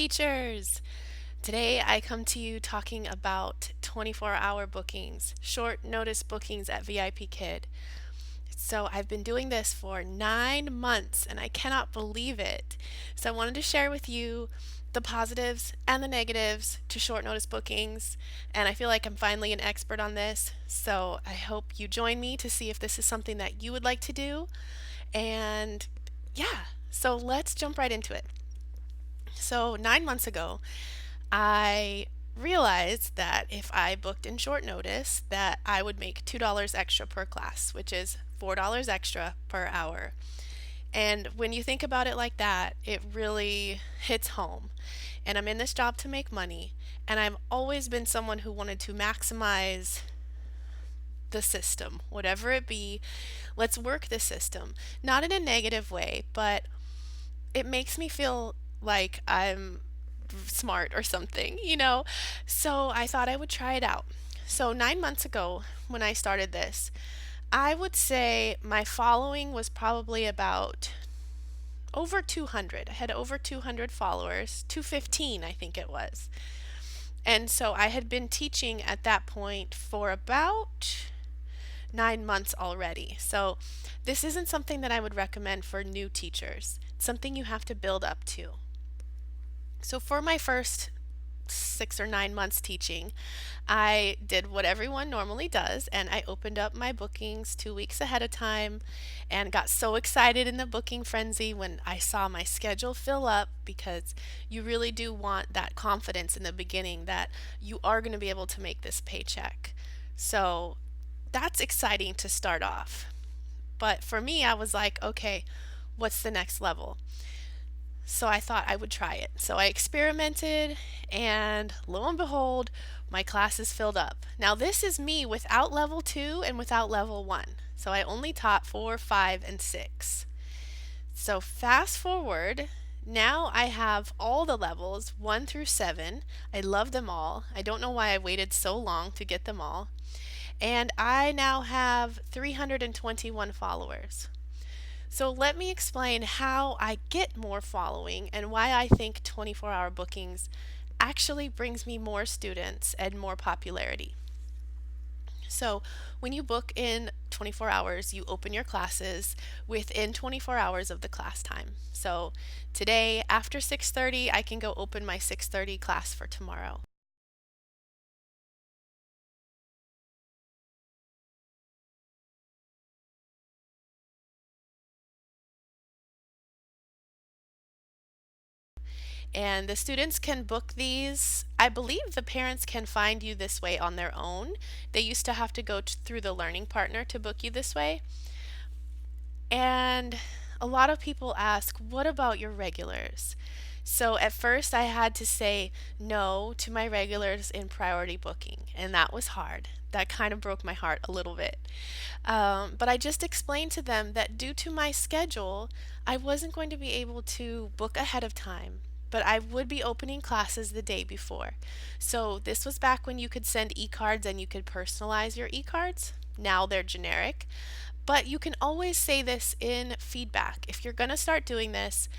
teachers! Today I come to you talking about 24-hour bookings, short notice bookings at VIPKID. So I've been doing this for 9 months and I cannot believe it. So I wanted to share with you the positives and the negatives to short notice bookings, and I feel like I'm finally an expert on this. So I hope you join me to see if this is something that you would like to do. And yeah, so let's jump right into it. So 9 months ago, I realized that if I booked in short notice that I would make $2 extra per class, which is $4 extra per hour. And when you think about it like that, it really hits home. And I'm in this job to make money, and I've always been someone who wanted to maximize the system, whatever it be. Let's work the system. Not in a negative way, but it makes me feel like I'm smart or something. So I thought I would try it out. So 9 months ago, when I started this, I would say my following was probably about over 200. I had over 200 followers, 215, I think it was. And so I had been teaching at that point for about 9 months already. So this isn't something that I would recommend for new teachers. It's something you have to build up to. So for my first 6 or 9 months teaching, I did what everyone normally does, and I opened up my bookings 2 weeks ahead of time and got so excited in the booking frenzy when I saw my schedule fill up, because you really do want that confidence in the beginning that you are going to be able to make this paycheck. So that's exciting to start off. But for me, I was like, okay, what's the next level? So I thought I would try it. So I experimented, and lo and behold, my classes filled up. Now, this is me without level 2 and without level 1. So I only taught 4, 5, and 6. So fast forward, now I have all the levels 1 through 7. I love them all. I don't know why I waited so long to get them all. And I now have 321 followers. So let me explain how I get more following and why I think 24-hour bookings actually brings me more students and more popularity. So when you book in 24 hours, you open your classes within 24 hours of the class time. So today after 6:30, I can go open my 6:30 class for tomorrow. And the students can book these. I believe the parents can find you this way on their own. They used to have to go through the learning partner to book you this way. And a lot of people ask, what about your regulars? So at first I had to say no to my regulars in priority booking, and that was hard. That kind of broke my heart a little bit. But I just explained to them that due to my schedule, I wasn't going to be able to book ahead of time, but I would be opening classes the day before. So this was back when you could send e-cards and you could personalize your e-cards. Now they're generic. But you can always say this in feedback. If you're going to start doing this,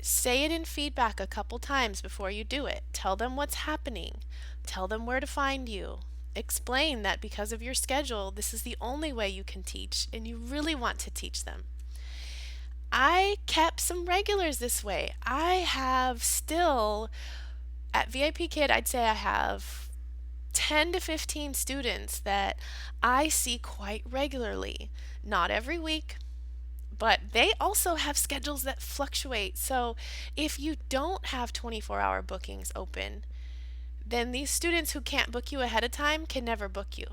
say it in feedback a couple times before you do it. Tell them what's happening. Tell them where to find you. Explain that because of your schedule, this is the only way you can teach and you really want to teach them. I kept some regulars this way. I have still, at VIPKID, I'd say I have 10 to 15 students that I see quite regularly. Not every week, but they also have schedules that fluctuate. So if you don't have 24-hour bookings open, then these students who can't book you ahead of time can never book you,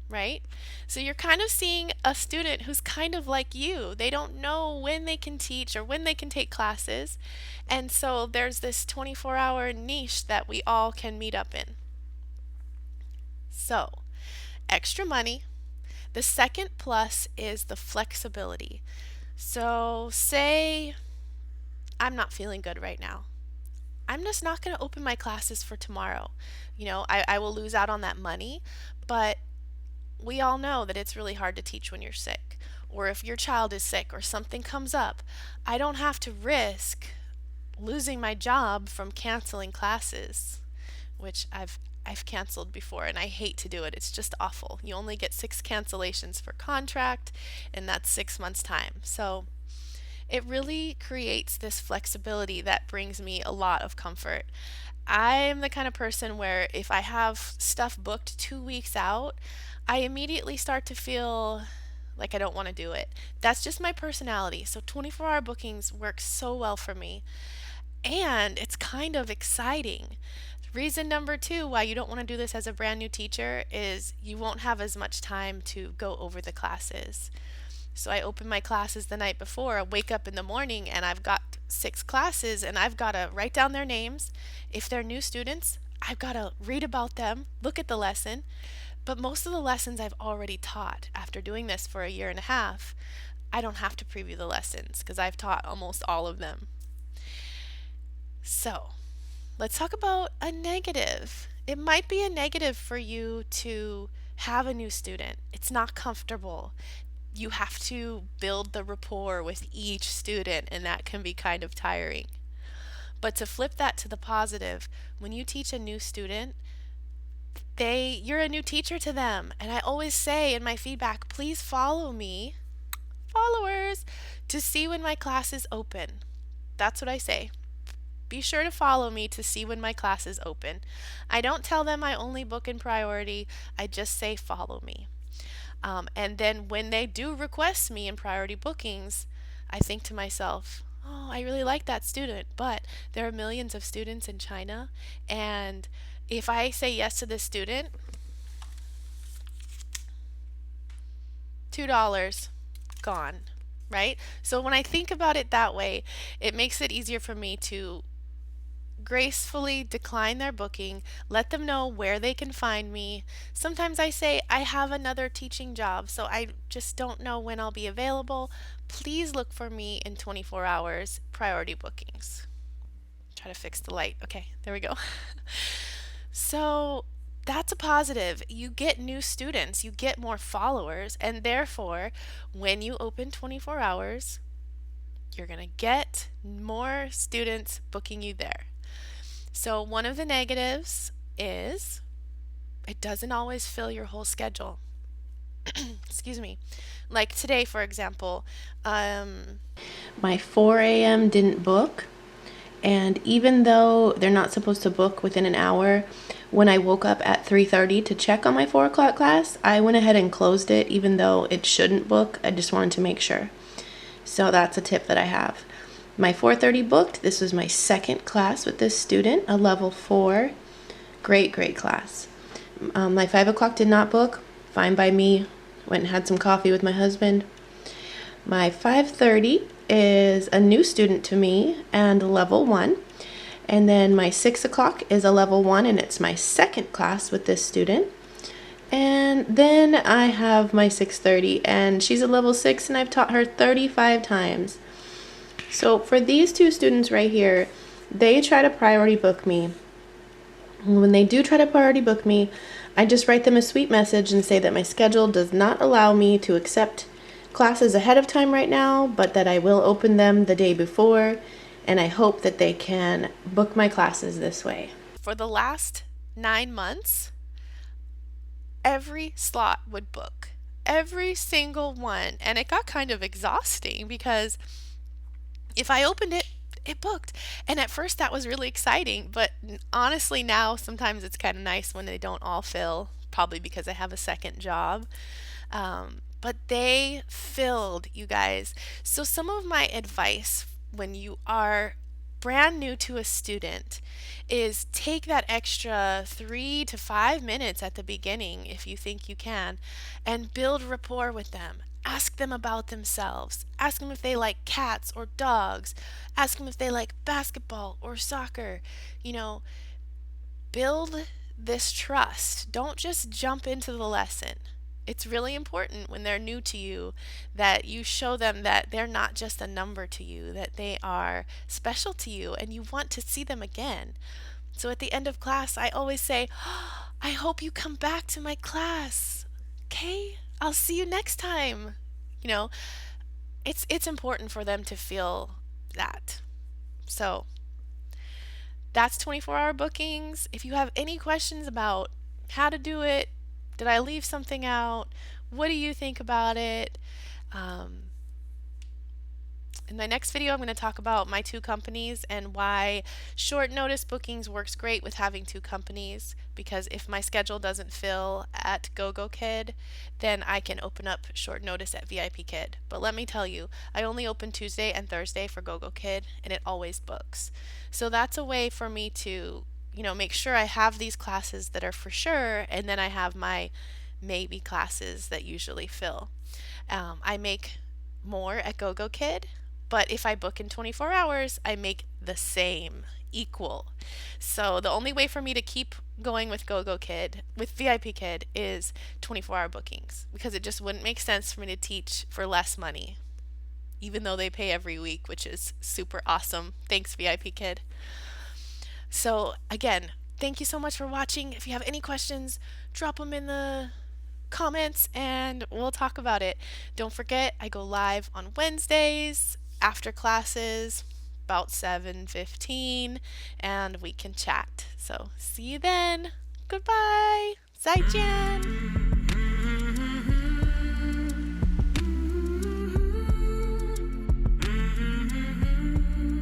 right? So you're kind of seeing a student who's kind of like you. They don't know when they can teach or when they can take classes. And so there's this 24-hour niche that we all can meet up in. So, extra money. The second plus is the flexibility. So, say I'm not feeling good right now. I'm just not going to open my classes for tomorrow. I will lose out on that money, but we all know that it's really hard to teach when you're sick. Or if your child is sick or something comes up, I don't have to risk losing my job from canceling classes, which I've canceled before and I hate to do it. It's just awful. You only get 6 cancellations per contract, and that's 6 months' time. So it really creates this flexibility that brings me a lot of comfort. I'm the kind of person where if I have stuff booked 2 weeks out, I immediately start to feel like I don't want to do it. That's just my personality. So 24-hour bookings work so well for me. And it's kind of exciting. Reason number two why you don't want to do this as a brand new teacher is you won't have as much time to go over the classes. So I open my classes the night before. I wake up in the morning and I've got 6 classes and I've got to write down their names. If they're new students, I've got to read about them, look at the lesson. But most of the lessons I've already taught. After doing this for a year and a half, I don't have to preview the lessons because I've taught almost all of them. So let's talk about a negative. It might be a negative for you to have a new student. It's not comfortable. You have to build the rapport with each student, and that can be kind of tiring. But to flip that to the positive, when you teach a new student, you're a new teacher to them. And I always say in my feedback, please follow me, followers, to see when my class is open. That's what I say. Be sure to follow me to see when my class is open. I don't tell them I only book in priority. I just say follow me. And then when they do request me in priority bookings, I think to myself, oh, I really like that student, but there are millions of students in China, and if I say yes to this student, $2 gone, right? So when I think about it that way, it makes it easier for me to gracefully decline their booking, let them know where they can find me. Sometimes I say, I have another teaching job, so I just don't know when I'll be available. Please look for me in 24 hours, priority bookings. Try to fix the light. Okay, there we go. So that's a positive. You get new students, you get more followers, and therefore, when you open 24 hours, you're going to get more students booking you there. So one of the negatives is it doesn't always fill your whole schedule. Excuse me. Like today, for example, my 4 a.m. didn't book. And even though they're not supposed to book within an hour, when I woke up at 3:30 to check on my 4 o'clock class, I went ahead and closed it even though it shouldn't book. I just wanted to make sure. So that's a tip that I have. My 4:30 booked. This was my second class with this student, a level 4. Great class. My 5 o'clock did not book. Fine by me. Went and had some coffee with my husband. My 5:30 is a new student to me and level 1. And then my 6 o'clock is a level 1, and it's my second class with this student. And then I have my 6:30, and she's a level 6, and I've taught her 35 times. So for these two students right here, they try to priority book me. When they do try to priority book me, I just write them a sweet message and say that my schedule does not allow me to accept classes ahead of time right now, but that I will open them the day before, and I hope that they can book my classes this way. For the last 9 months, every slot would book. Every single one. And it got kind of exhausting because if I opened it, it booked. And at first that was really exciting, but honestly now sometimes it's kind of nice when they don't all fill, probably because I have a second job. But they filled, you guys. So some of my advice when you are brand new to a student is take that extra 3 to 5 minutes at the beginning, if you think you can, and build rapport with them. Ask them about themselves. Ask them if they like cats or dogs. Ask them if they like basketball or soccer. You know, build this trust. Don't just jump into the lesson. It's really important when they're new to you that you show them that they're not just a number to you, that they are special to you and you want to see them again. So at the end of class, I always say, oh, I hope you come back to my class. Okay? I'll see you next time. You know, it's important for them to feel that. So That's 24-hour bookings. If you have any questions about how to do it, did I leave something out? What do you think about it? Um, in my next video, I'm going to talk about my two companies and why short notice bookings works great with having two companies. Because if my schedule doesn't fill at GoGoKid, then I can open up short notice at VIPKid. But let me tell you, I only open Tuesday and Thursday for GoGoKid, and it always books. So that's a way for me to, make sure I have these classes that are for sure, and then I have my maybe classes that usually fill. I make more at GoGoKid, but if I book in 24 hours, I make the same, equal. So the only way for me to keep going with GoGoKid, with VIPKid, is 24-hour bookings because it just wouldn't make sense for me to teach for less money, even though they pay every week, which is super awesome. Thanks, VIPKid. So again, thank you so much for watching. If you have any questions, drop them in the comments and we'll talk about it. Don't forget, I go live on Wednesdays after classes about 7:15 and we can chat. So see you then. Goodbye. 再见.